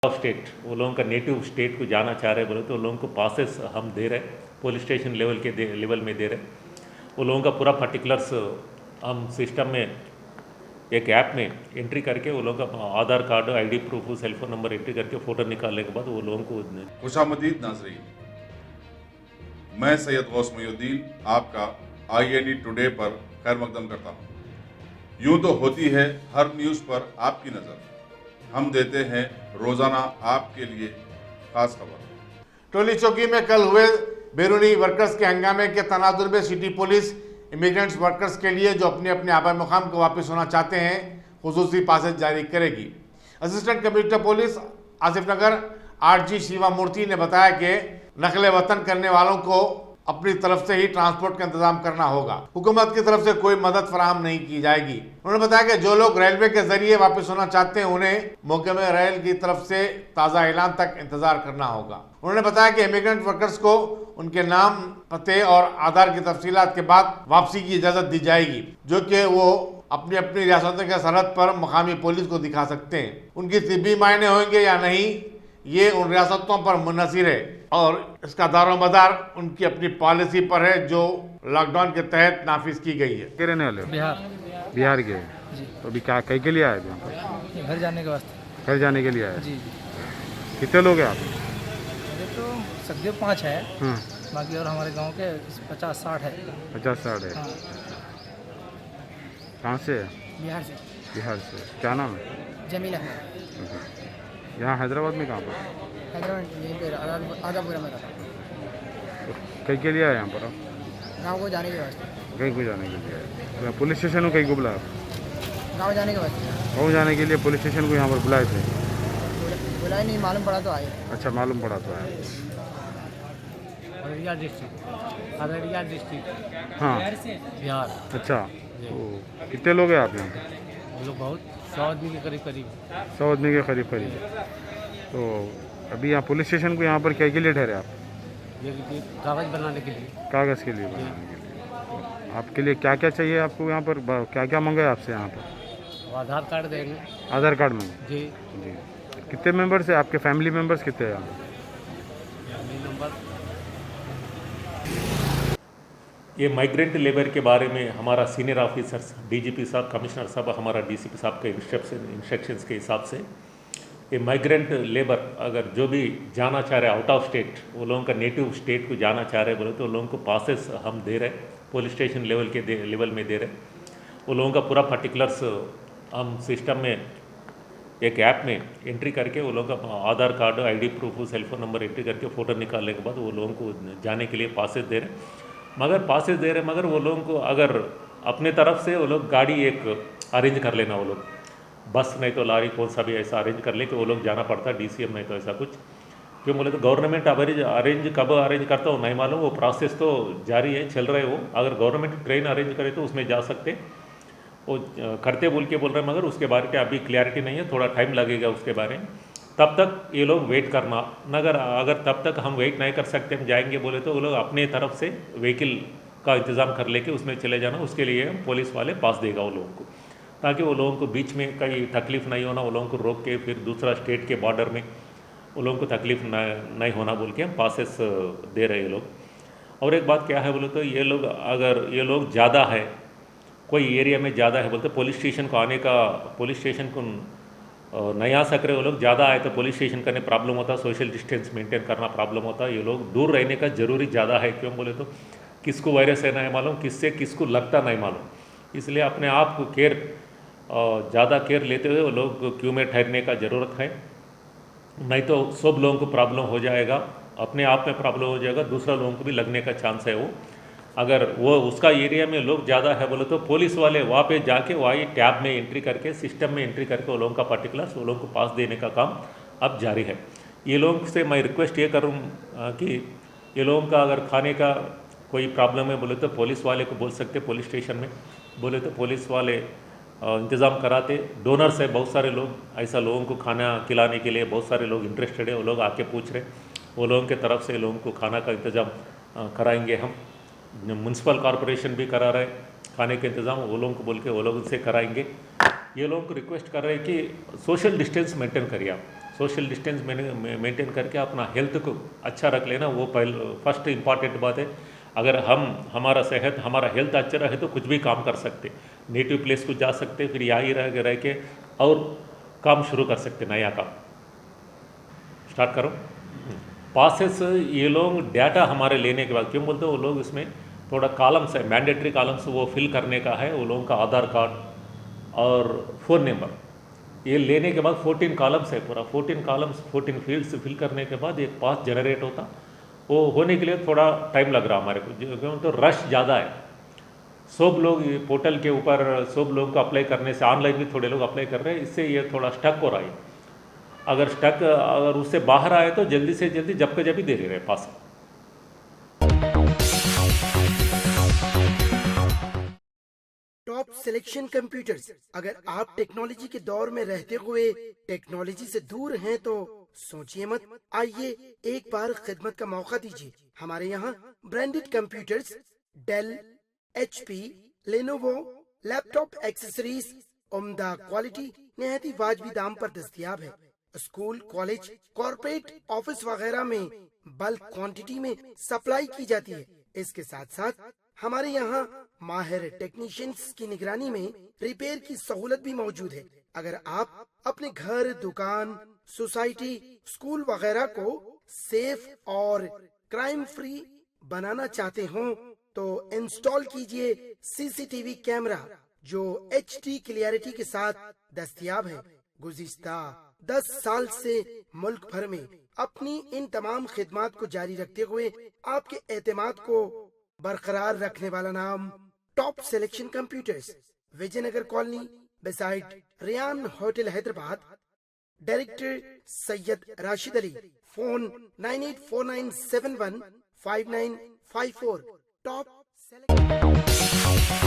Of state, वो लोगों का नेटिव स्टेट को जाना चाह रहे बोले तो वो लोगों को पासेस हम दे रहे, पुलिस स्टेशन लेवल में दे रहे। वो लोगों का पूरा पर्टिकुलर्स हम सिस्टम में एक ऐप में एंट्री करके वो लोगों का Aadhaar card, ID proof, cellphone number entry करके फ़ोटो निकालने के बाद वो लोगों को खुशामदीद नाजरीन, मैं सैयद गौस मुहिउद्दीन आपका INE टुडे पर खैर मकदम करता हूँ। यूं तो होती है हर न्यूज़ पर आपकी नज़र, हम देते हैं रोजाना आपके लिए खास खबर। टोली चौकी में कल हुए बैरूनी वर्कर्स के हंगामे के तनाजुर में सिटी पुलिस इमिग्रेंट्स वर्कर्स के लिए जो अपने अपने आबा मुकाम को वापस होना चाहते हैं खुसूसी पासेज जारी करेगी। असिस्टेंट कमिश्नर पुलिस आसिफ नगर RG शिवा मूर्ति ने बताया कि नकले वतन करने वालों को अपनी तरफ से ही ट्रांसपोर्ट का इंतजाम करना होगा, हुकूमत की तरफ से कोई मदद फराहम नहीं की जाएगी। उन्होंने बताया कि जो लोग रेलवे के जरिए वापस होना चाहते हैं उन्हें मौके में रेल की तरफ से ताज़ा ऐलान तक इंतजार करना होगा। उन्होंने बताया कि इमिग्रेंट वर्कर्स को उनके नाम, पते और आधार की तफसीलात के बाद वापसी की इजाज़त दी जाएगी, जो कि वो अपनी अपनी रियासतों के सरहद पर मकामी पुलिस को दिखा सकते हैं। उनकी तिब्बी मायने होंगे या नहीं ये उन रियासतों पर मुनहसिर है और इसका दारोमदार उनकी अपनी पॉलिसी पर है जो लॉकडाउन के तहत नाफिज की गई है। के रहने वाले हो? बिहार के जी। तो अभी क्या कहीं के लिए आए थे यहाँ पर? ये घर जाने के वास्ते। घर जाने के लिए आए? जी। कितने लोग हैं आप? अरे तो सदे 5 है, बाकी और हमारे गांव के 50-60 है। 50-60 है। हाँ, कहाँ से है? बिहार से। बिहार से। क्या नाम है? जमीला यहाँ हैदराबाद में कहाँ पर? हैदराबाद यहीं पे आदापुरा में रहता। तो कहीं के लिए आए यहाँ पर आप? गाँव को जाने के वास्ते। कहीं को जाने के लिए आए? तो पुलिस स्टेशन में कहीं को बुलाया? गाँव जाने के वास्ते। गाँव जाने के लिए पुलिस स्टेशन को यहाँ पर बुलाए थे? बुलाए नहीं, मालूम पड़ा तो आए। अच्छा, मालूम पड़ा तो आए। अररिया डिस्ट्रिक्ट। हाँ, बिहार। अच्छा। तो कितने लोग हैं आप यहाँ पर? हम लोग बहुत 100 आदमी के करीब। 100 आदमी के करीब करीब। तो अभी यहाँ पुलिस स्टेशन को यहाँ पर क्या के लिए ठहरे आप? ये कागज़ बनाने के लिए। कागज़ के लिए बनाने के लिए। आपके लिए क्या क्या चाहिए आपको यहाँ पर? क्या क्या मांगा है आपसे यहाँ पर? आधार कार्ड देंगे। आधार कार्ड मांगे? जी। जी। कितने मेंबर्स हैं आपके? फैमिली मेंबर्स कितने हैं यहाँ पर? नंबर। ये माइग्रेंट लेबर के बारे में हमारा सीनियर ऑफिसर्स, DGP साहब, कमिश्नर साहब, हमारा DCP साहब के इंस्ट्रक्शंस के हिसाब से ये माइग्रेंट लेबर अगर जो भी जाना चाह रहे आउट ऑफ स्टेट, वो लोगों का नेटिव स्टेट को जाना चाह रहे बोले तो वो लोगों को पासेस हम दे रहे, पुलिस स्टेशन लेवल में दे रहे। वो लोगों का पूरा पर्टिकुलर्स हम सिस्टम में एक ऐप में एंट्री करके वो लोगों का Aadhaar card, ID proof, cellphone number entry करके फ़ोटो निकालने के बाद वो लोगों को जाने के लिए पासेस दे रहे। मगर वो लोगों को अगर अपने तरफ से वो लोग गाड़ी एक अरेंज कर लेना, वो लोग बस नहीं तो लॉरी कौन सा भी ऐसा अरेंज कर ले कि वो लोग जाना पड़ता, DCM नहीं तो ऐसा कुछ। क्यों बोले तो गवर्नमेंट अरेंज कब अरेंज करता हो नहीं मालूम, वो प्रोसेस तो जारी है, चल रहे वो। अगर गवर्नमेंट ट्रेन अरेंज करे तो उसमें जा सकते, वो करते बोल रहे, मगर उसके बारे में अभी क्लैरिटी नहीं है, थोड़ा टाइम लगेगा उसके बारे में। तब तक ये लोग वेट करना, अगर तब तक हम वेट नहीं कर सकते, हम जाएंगे बोले तो वो लोग अपने तरफ से व्हीकल का इंतज़ाम कर लेके उसमें चले जाना। उसके लिए पुलिस वाले पास देगा वो लोगों को, ताकि वो लोगों को बीच में कहीं तकलीफ़ नहीं होना, वो लोगों को रोक के फिर दूसरा स्टेट के बॉर्डर में वो लोगों को तकलीफ़ नहीं होना बोल के हम पासेस दे रहे ये लोग। और एक बात क्या है बोले तो ये लोग अगर ये लोग ज़्यादा है, कोई एरिया में ज़्यादा है बोलते पुलिस स्टेशन को आने का, पुलिस स्टेशन को नहीं आ सक रहे वो लोग, ज़्यादा आए तो पुलिस स्टेशन करने प्रॉब्लम होता, सोशल डिस्टेंस मेंटेन करना प्रॉब्लम होता। ये लोग दूर रहने का ज़रूरी ज़्यादा है। क्यों बोले तो किसको वायरस है नहीं मालूम, किससे किसको लगता नहीं मालूम, इसलिए अपने आप को ज़्यादा केयर लेते हुए वो लोग क्यू में ठहरने का ज़रूरत है। नहीं तो सब लोगों को प्रॉब्लम हो जाएगा, अपने आप में प्रॉब्लम हो जाएगा, दूसरा लोगों को भी लगने का चांस है। वो अगर वो उसका एरिया में लोग ज़्यादा है बोले तो पुलिस वाले वहाँ पे जाके वही टैब में एंट्री करके, सिस्टम में एंट्री करके वो लोगों का पर्टिकुलर्स वो लोगों को पास देने का काम अब जारी है। ये लोगों से मैं रिक्वेस्ट ये करूँ कि ये लोगों का अगर खाने का कोई प्रॉब्लम है बोले तो पुलिस वाले को बोल सकते, पुलिस स्टेशन में बोले तो पुलिस वाले इंतज़ाम कराते। डोनर्स है बहुत सारे लोग, ऐसा लोगों को खाना खिलाने के लिए बहुत सारे लोग इंटरेस्टेड है, वो लोग आके पूछ रहे, वो लोगों के तरफ से लोगों को खाना का इंतज़ाम कराएंगे हम। म्यूनसिपल कॉरपोरेशन भी करा रहे खाने के इंतज़ाम, वो लोगों को बोल के वो लोग उनसे कराएंगे। ये लोगों को रिक्वेस्ट कर रहे हैं कि सोशल डिस्टेंस मेंटेन करिए आप, सोशल डिस्टेंस मेंटेन करके अपना हेल्थ को अच्छा रख लेना, वो फर्स्ट इम्पॉर्टेंट बात है। अगर हमारा हेल्थ अच्छा रहे तो कुछ भी काम कर सकते, नेटिव प्लेस को जा सकते, फिर यहाँ ही रह के और काम शुरू कर सकते, नया काम स्टार्ट करो। पासेस ये लोग डाटा हमारे लेने के बाद, क्यों बोलते हैं वो लोग, इसमें थोड़ा कॉलम्स है, मैंडेटरी कॉलम्स वो फिल करने का है, वो लोगों का आधार कार्ड और फ़ोन नंबर, ये लेने के बाद 14 कॉलम्स है, पूरा 14 कॉलम्स 14 फील्ड्स फिल करने के बाद एक पास जनरेट होता। वो होने के लिए थोड़ा टाइम लग रहा हमारे को, क्यों तो रश ज़्यादा है। सब लोग ये पोर्टल के ऊपर सब लोगों को अप्लाई करने से, ऑनलाइन भी थोड़े लोग अप्लाई कर रहे हैं, इससे ये थोड़ा स्टक हो रहा है। अगर उससे बाहर आए तो जल्दी से जल्दी जब के जब ही दे रहे पास। Top selection computers. अगर आप टेक्नोलॉजी के दौर में रहते हुए टेक्नोलॉजी से दूर हैं तो सोचिए मत, आइए एक बार खिदमत का मौका दीजिए। हमारे यहाँ branded computers Dell, HP, Lenovo, laptop accessories उम्दा क्वालिटी निहायत ही वाजबी दाम पर दस्तयाब है। स्कूल, कॉलेज, कॉर्पोरेट, ऑफिस वगैरह में बल्क क्वांटिटी में सप्लाई की जाती है। इसके साथ साथ हमारे यहाँ माहिर टेक्नीशियंस की निगरानी में रिपेयर की सहूलत भी मौजूद है। अगर आप अपने घर, दुकान, सोसाइटी, स्कूल वगैरह को सेफ और क्राइम फ्री बनाना चाहते हो तो इंस्टॉल कीजिए CCTV कैमरा जो HD क्लियरिटी के साथ दस्तयाब है। गुज़िश्ता 10 साल से मुल्क भर में अपनी इन तमाम खिदमात को जारी रखते हुए आपके एतमाद को बरकरार रखने वाला नाम top selection computers, Vijayanagar colony beside Riyan hotel Hyderabad. Director Syed Rashid Ali. Phone 9849715954। Top selection.